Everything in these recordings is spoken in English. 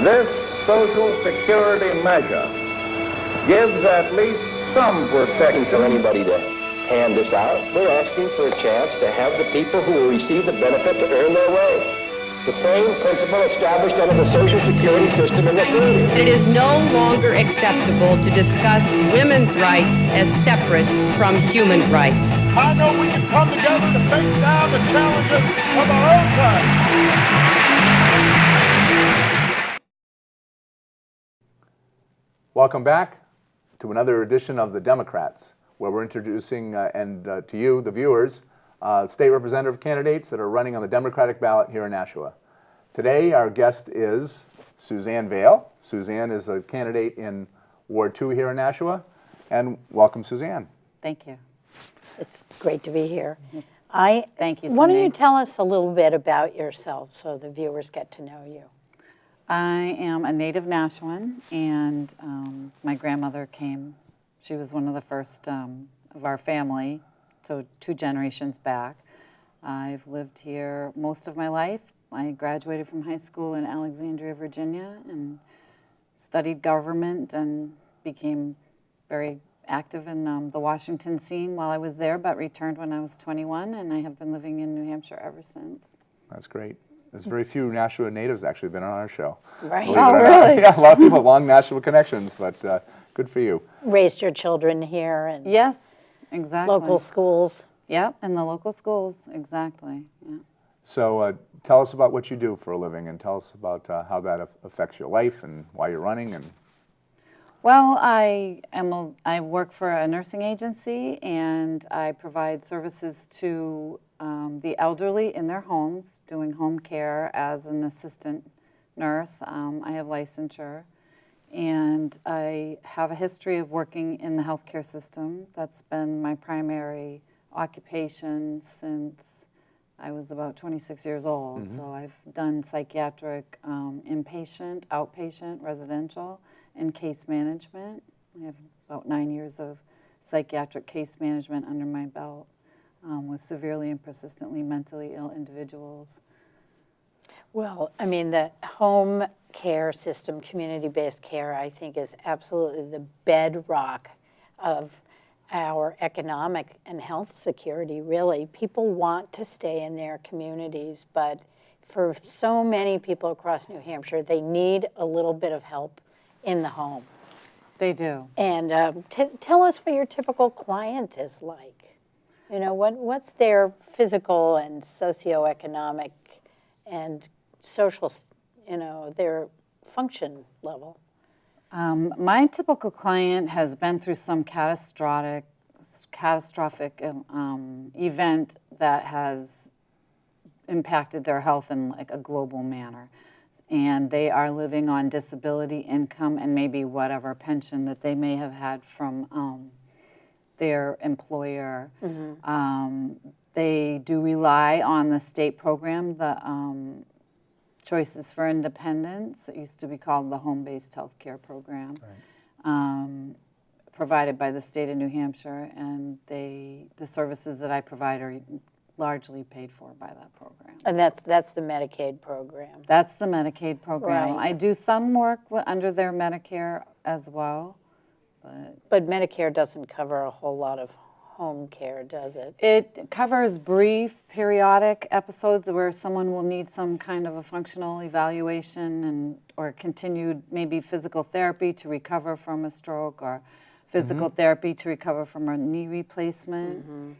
This Social Security measure gives at least some protection for anybody to hand this out. We're asking for a chance to have the people who will receive the benefit to earn their way. The same principle established under the Social Security system in the 30s. It is no longer acceptable to discuss women's rights as separate from human rights. I know we can come together to face down the challenges of our own time. Welcome back to another edition of The Democrats, where we're introducing to you, the viewers, state representative candidates that are running on the Democratic ballot here in Nashua. Today, our guest is Suzanne Vail. Suzanne is a candidate in Ward 2 here in Nashua. And welcome, Suzanne. Thank you. It's great to be here. Thank you, Why don't Cindy. you tell us a little bit about yourself so the viewers get to know you? I am a native Nashuan, and my grandmother came. She was one of the first of our family, so 2 generations back. I've lived here most of my life. I graduated from high school in Alexandria, Virginia, and studied government and became very active in the Washington scene while I was there, but returned when I was 21, and I have been living in New Hampshire ever since. That's great. There's very few Nashua natives actually been on our show. Right. Oh, really? Yeah, a lot of people have long Nashua connections, but good for you. Raised your children here and Yes, exactly. local schools. Yep, in the local schools, exactly. Yeah. So tell us about what you do for a living, and tell us about how that affects your life and why you're running. And Well, I work for a nursing agency, and I provide services to the elderly in their homes, doing home care as an assistant nurse. I have licensure, and I have a history of working in the healthcare system. That's been my primary occupation since I was about 26 years old. Mm-hmm. So I've done psychiatric, inpatient, outpatient, residential, and case management. I have about 9 years of psychiatric case management under my belt with severely and persistently mentally ill individuals. Well, I mean, the home care system, community-based care, I think is absolutely the bedrock of our economic and health security, really. People want to stay in their communities, but for so many people across New Hampshire, they need a little bit of help in the home. They do. And tell us what your typical client is like. You know, what's their physical and socioeconomic and social, you know, their function level? My typical client has been through some catastrophic event that has impacted their health in like a global manner. And they are living on disability income and maybe whatever pension that they may have had from their employer. Mm-hmm. They do rely on the state program, the Choices for Independence. It used to be called the Home-Based Health Care Program, right. Provided by the state of New Hampshire, and the services that I provide are largely paid for by that program. And that's the Medicaid program. That's the Medicaid program. Right. I do some work under their Medicare as well. But Medicare doesn't cover a whole lot of home care, does it? It covers brief, periodic episodes where someone will need some kind of a functional evaluation or continued maybe physical therapy to recover from a stroke or physical mm-hmm. therapy to recover from a knee replacement. Mm-hmm.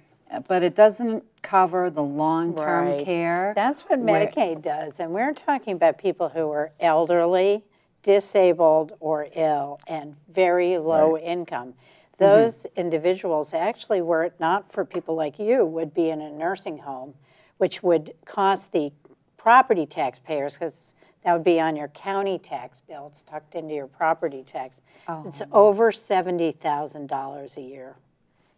But it doesn't cover the long-term right. care. That's what Medicaid does. And we're talking about people who are elderly, disabled, or ill, and very low right. income. Those mm-hmm. individuals actually, were it not for people like you, would be in a nursing home, which would cost the property taxpayers, because that would be on your county tax bill. It's tucked into your property tax. Oh. It's over $70,000 a year.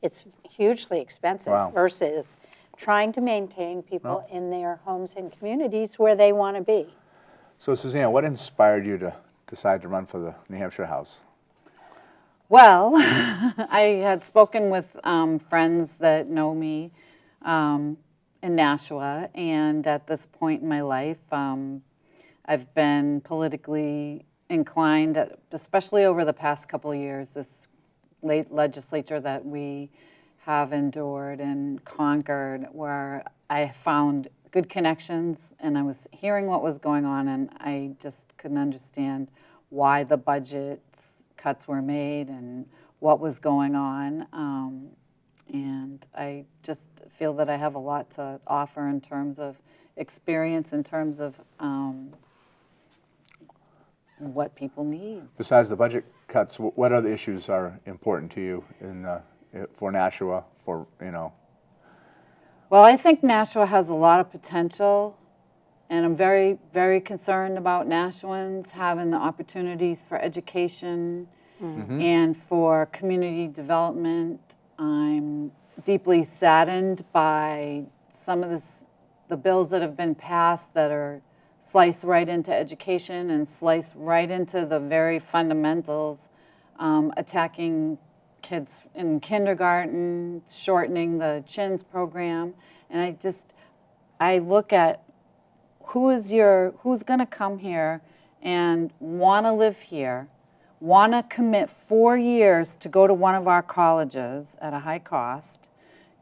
It's hugely expensive wow. versus trying to maintain people in their homes and communities where they want to be. So, Suzanne, what inspired you to decide to run for the New Hampshire House? Well, I had spoken with friends that know me in Nashua, and at this point in my life, I've been politically inclined, especially over the past couple of years, this late legislature that we have endured and conquered, where I found good connections and I was hearing what was going on, and I just couldn't understand why the budget cuts were made and what was going on. And I just feel that I have a lot to offer in terms of experience, in terms of what people need. Besides the budget cuts, what other issues are important to you for Nashua, for, you know? Well, I think Nashua has a lot of potential, and I'm very, very concerned about Nashuans having the opportunities for education and for community development. I'm deeply saddened by some of the bills that have been passed that are sliced right into education and sliced right into the very fundamentals, attacking kids in kindergarten, shortening the CHINS program. And I look at who's going to come here and want to live here, want to commit 4 years to go to one of our colleges at a high cost,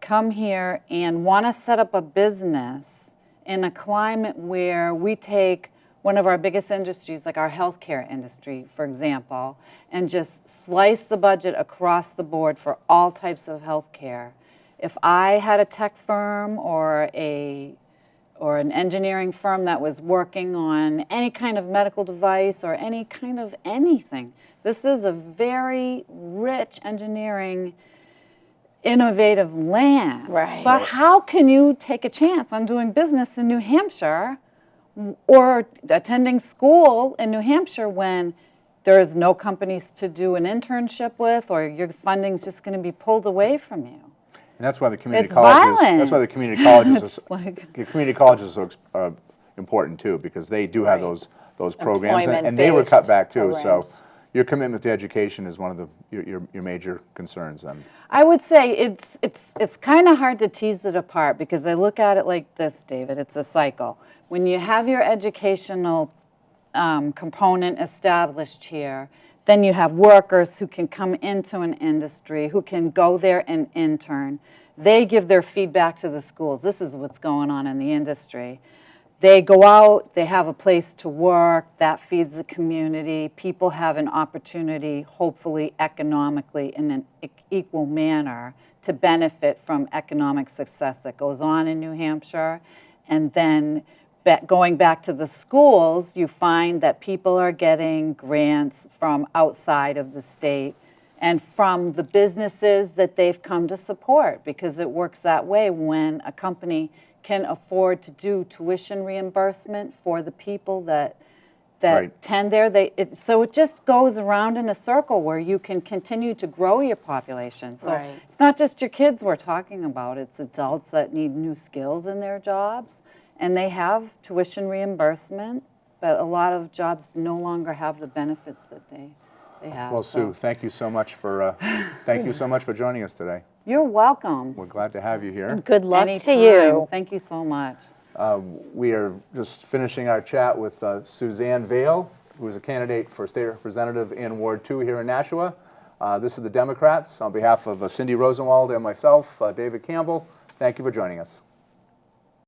come here and want to set up a business in a climate where we take one of our biggest industries, like our healthcare industry, for example, and just slice the budget across the board for all types of healthcare. If I had a tech firm or an engineering firm that was working on any kind of medical device or any kind of anything, this is a very rich engineering, innovative land. Right. But how can you take a chance on doing business in New Hampshire or attending school in New Hampshire when there's no companies to do an internship with, or your funding's just going to be pulled away from you? And that's why the community It's colleges. violent. That's why the community colleges. It's like- The community colleges are important too, because they do have those programs, and they were cut Employment-based back too. So programs. your commitment to education is one of your major concerns. Then I would say it's kind of hard to tease it apart, because I look at it like this, David. It's a cycle. When you have your educational component established here, then you have workers who can come into an industry, who can go there and intern. They give their feedback to the schools. This is what's going on in the industry. They go out, they have a place to work, that feeds the community. People have an opportunity, hopefully economically, in an equal manner to benefit from economic success that goes on in New Hampshire. And then going back to the schools, you find that people are getting grants from outside of the state and from the businesses that they've come to support, because it works that way when a company can afford to do tuition reimbursement for the people that Right. tend there. So it just goes around in a circle where you can continue to grow your population. So Right. it's not just your kids we're talking about, it's adults that need new skills in their jobs. And they have tuition reimbursement, but a lot of jobs no longer have the benefits that they have. well, so. Sue, thank you so much for joining us today. You're welcome. We're glad to have you here. Good luck Anytime. to you. Thank you so much. We are just finishing our chat with Suzanne Vail, who is a candidate for state representative in Ward 2 here in Nashua. This is the Democrats. On behalf of Cindy Rosenwald and myself, David Campbell, thank you for joining us.